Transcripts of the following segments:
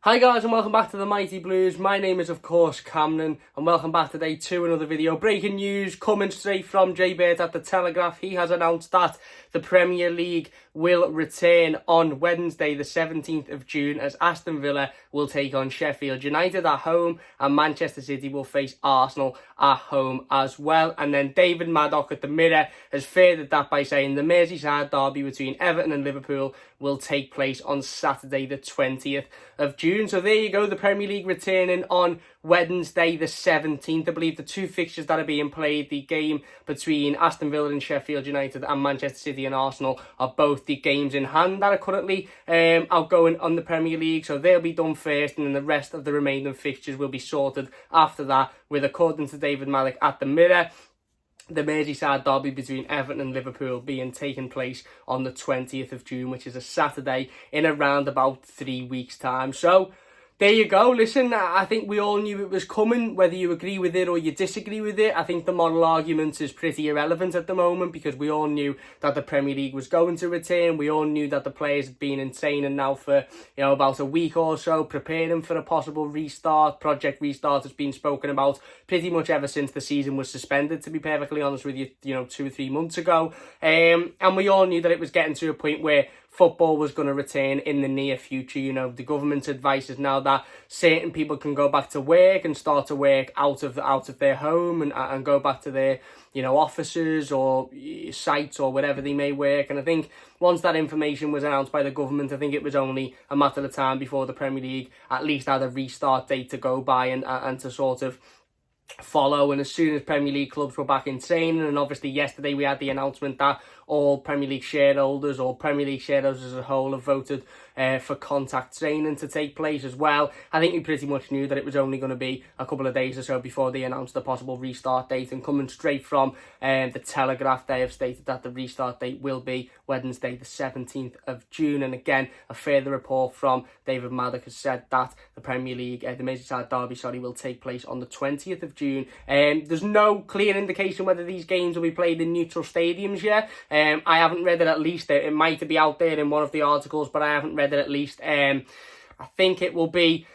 Hi guys and welcome back to the Mighty Blues. My name is of course Camden and welcome back today to another video. Breaking news coming straight from Jay Bird at the Telegraph. He has announced that the Premier League will return on Wednesday the 17th of June as Aston Villa will take on Sheffield United at home and Manchester City will face Arsenal at home as well. And then David Maddock at the Mirror has furthered that by saying the Merseyside Derby between Everton and Liverpool will take place on Saturday the 20th of June. So there you go, the Premier League returning on Wednesday the 17th. I believe the two fixtures that are being played, the game between Aston Villa and Sheffield United and Manchester City and Arsenal, are both the games in hand that are currently outgoing on the Premier League. So they'll be done first and then the rest of the remaining fixtures will be sorted after that, with, according to David Maddock at the Mirror, the Merseyside Derby between Everton and Liverpool being taken place on the 20th of June, which is a Saturday in around about 3 weeks' time. So there you go. Listen, I think we all knew it was coming, whether you agree with it or you disagree with it. I think the moral argument is pretty irrelevant at the moment because we all knew that the Premier League was going to return. We all knew that the players had been insane and now for about a week or so preparing for a possible restart. Project Restart has been spoken about pretty much ever since the season was suspended, to be perfectly honest with you, 2 or 3 months ago. And we all knew that it was getting to a point where football was going to return in the near future. The government's advice is now that certain people can go back to work and start to work out of their home and go back to their offices or sites or whatever they may work. And I think once that information was announced by the government, I think it was only a matter of time before the Premier League at least had a restart date to go by and to sort of follow. And as soon as Premier League clubs were back insane, and obviously yesterday we had the announcement that all Premier League shareholders or Premier League shareholders as a whole have voted for contact training to take place as well. I think we pretty much knew that it was only going to be a couple of days or so before they announced the possible restart date. And coming straight from the Telegraph, they have stated that the restart date will be Wednesday the 17th of June. And again, a further report from David Maddock has said that the Premier League, the Merseyside Derby, will take place on the 20th of June. There's no clear indication whether these games will be played in neutral stadiums yet. I haven't read it, at least. It might be out there in one of the articles, but I haven't read it at least. I think it will be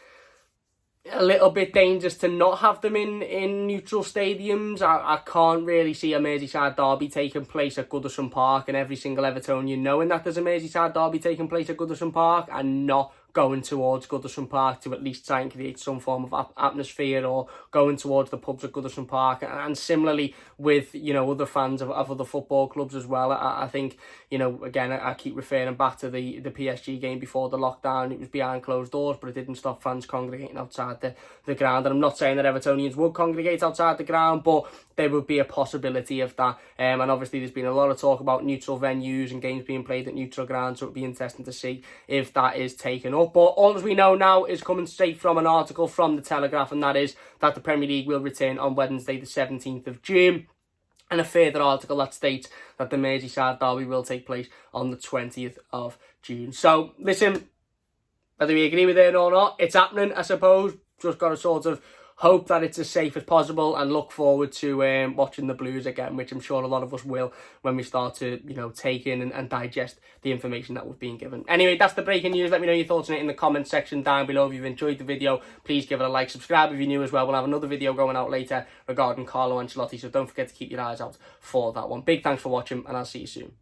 a little bit dangerous to not have them in neutral stadiums. I can't really see a Merseyside Derby taking place at Goodison Park and every single Evertonian knowing that there's a Merseyside Derby taking place at Goodison Park and not going towards Goodison Park to at least try and create some form of atmosphere, or going towards the pubs at Goodison Park. And similarly with, other fans of other football clubs as well. I think, again, I keep referring back to the PSG game before the lockdown. It was behind closed doors, but it didn't stop fans congregating outside the ground. And I'm not saying that Evertonians would congregate outside the ground, but there would be a possibility of that. And obviously there's been a lot of talk about neutral venues and games being played at neutral grounds, so it'd be interesting to see if that is taken up. But all we know now is coming straight from an article from the Telegraph, and that is that the Premier League will return on Wednesday the 17th of June. And a further article that states that the Merseyside Derby will take place on the 20th of June. So, listen, whether we agree with it or not, it's happening, I suppose. Just got to sort of hope that it's as safe as possible and look forward to watching the Blues again, which I'm sure a lot of us will when we start to, take in and digest the information that we've been given. Anyway, that's the breaking news. Let me know your thoughts on it in the comment section down below. If you've enjoyed the video, please give it a like, subscribe if you're new as well. We'll have another video going out later regarding Carlo Ancelotti, so don't forget to keep your eyes out for that one. Big thanks for watching, and I'll see you soon.